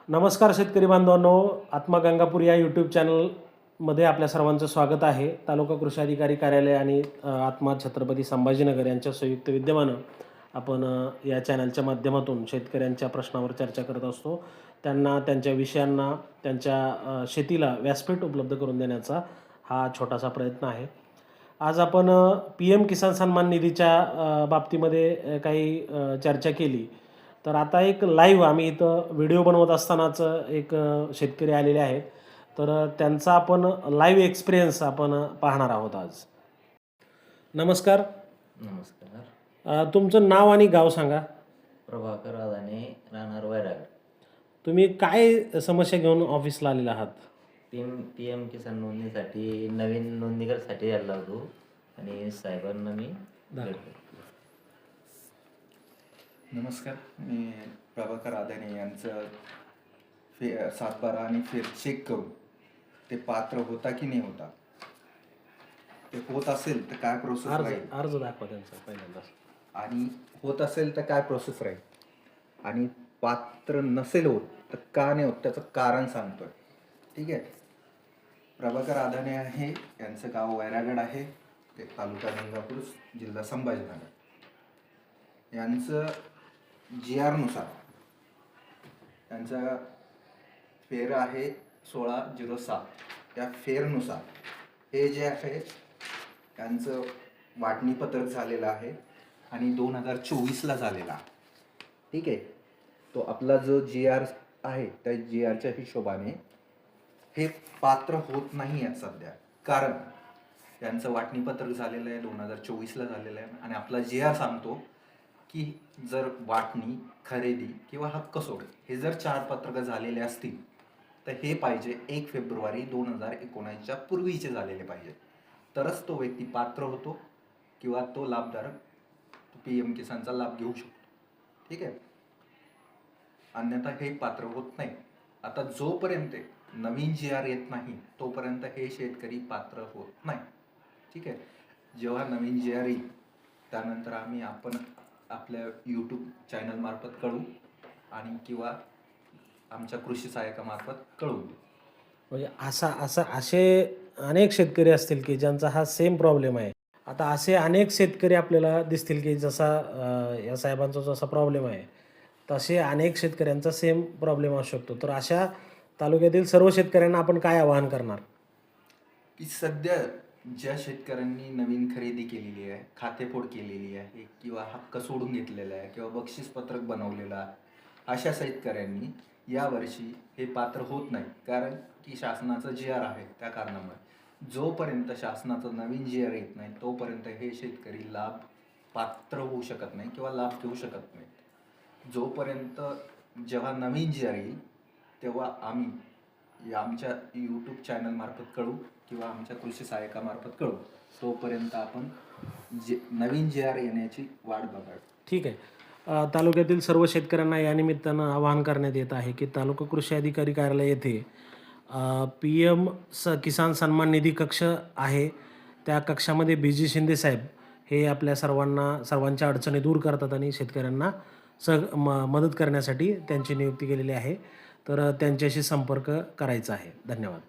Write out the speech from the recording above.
नमस्कार शेतकरी बांधवांनो, आत्मा गंगापूर या यूट्यूब चॅनलमध्ये आपल्या सर्वांचं स्वागत आहे. तालुका कृषी अधिकारी कार्यालय आणि आत्मा छत्रपती संभाजीनगर यांच्या संयुक्त विद्यमानं आपण या चॅनलच्या माध्यमातून शेतकऱ्यांच्या प्रश्नावर चर्चा करत असतो. त्यांना त्यांच्या विषयांना त्यांच्या शेतीला व्यासपीठ उपलब्ध करून देण्याचा हा छोटासा प्रयत्न आहे. आज आपण PM किसान सन्मान निधीच्या बाबतीमध्ये काही चर्चा केली. तर आता एक लाईव्ह आम्ही इथं व्हिडिओ बनवत असतानाच एक शेतकरी आलेले आहेत. तर त्यांचा आपण लाईव्ह एक्सपिरियन्स आपण पाहणार आहोत आज. नमस्कार. नमस्कार. तुमचं नाव आणि गाव सांगा. प्रभाकर अदाने, राहणार वैराग. तुम्ही काय समस्या घेऊन ऑफिसला आलेला आहात? PM किसान नोंदणीसाठी नवीन नोंदणीकरसाठी यायला होतो आणि साहेबांना मी भेटलो. नमस्कार, मी प्रभाकर आदाने यांचं सातबारा आणि फेर चेक करून ते पात्र होता की नाही होता, ते होत असेल तर काय प्रोसेस राहील, अर्ज दाखवा त्यांचा पहिल्यांदा. आणि होत असेल तर काय प्रोसेस राहील, आणि पात्र नसेल होत तर का नाही होत त्याचं कारण सांगतोय. ठीक आहे. प्रभाकर आदाने आहे, यांचं गाव वैरागड आहे, ते तालुका गंगापूर, जिल्हा संभाजीनगर. यांचं GR नुसार त्यांचा फेर आहे 1607. त्या फेरनुसार हे जे आहे त्यांचं वाटणी पत्रक झालेलं आहे आणि 2024ला झालेला. ठीक आहे. तो आपला जो GR आहे त्या GRच्या हिशोबाने हे पात्र होत नाही आहे सध्या, कारण त्यांचं वाटणी पत्रक झालेलं आहे 2024ला झालेलं आहे आणि आपला GR सांगतो की जर वाटणी, खरेदी किंवा हक्क सोड हे जर 4 पत्रकं झालेले असतील तर हे पाहिजे 1 फेब्रुवारी 2019च्या पूर्वीचे झालेले पाहिजे, तरच तो व्यक्ती पात्र होतो किंवा तो लाभधारक PM किसानचा लाभ घेऊ शकतो. ठीक आहे. अन्यथा हे पात्र होत नाही. आता जोपर्यंत नवीन GR येत नाही तोपर्यंत हे शेतकरी पात्र होत नाही. ठीक आहे. जेव्हा नवीन GR येईल त्यानंतर आपण आपल्या यूट्यूब चॅनल मार्फत कळवू आणि किंवा आमच्या कृषी सहाय्यकामार्फत कळवू. म्हणजे असे अनेक शेतकरी असतील की ज्यांचा हा सेम प्रॉब्लेम आहे. आता असे अनेक शेतकरी आपल्याला दिसतील की जसा या साहेबांचा जसा प्रॉब्लेम आहे तसे अनेक शेतकऱ्यांचा सेम प्रॉब्लेम असू शकतो. तर अशा तालुक्यातील सर्व शेतकऱ्यांना आपण काय आवाहन करणार? की सध्या ज्या शेतकऱ्यांनी नवीन खरेदी केलेली आहे, खातेफोड केलेली आहे किंवा हक्क सोडून घेतलेला आहे किंवा बक्षीस पत्रक बनवलेलं आहे, अशा शेतकऱ्यांनी यावर्षी हे पात्र होत नाही, कारण की शासनाचं GR आहे. त्या कारणामुळे जोपर्यंत शासनाचं नवीन GR येत नाही तोपर्यंत हे शेतकरी लाभ पात्र होऊ शकत नाही किंवा लाभ घेऊ शकत नाही. जोपर्यंत जेव्हा नवीन GR येईल तेव्हा आम्ही आमच्या यूट्यूब चॅनल मार्फत कळू किंवा आमच्या कृषी सहाय्यकामार्फत कळू. तोपर्यंत आपण नवीन GR येण्याची वाट बघावी. ठीक आहे. तालुक्यातील सर्व शेतकऱ्यांना या निमित्तानं आवाहन करण्यात येत आहे की तालुका कृषी अधिकारी कार्यालय येथे PM किसान सन्मान निधी कक्ष आहे. त्या कक्षामध्ये BG शिंदे साहेब हे आपल्या सर्वांच्या अडचणी दूर करतात आणि शेतकऱ्यांना मदत करण्यासाठी त्यांची नियुक्ती केलेली आहे. तर त्यांच्याशी संपर्क करायचा आहे. धन्यवाद.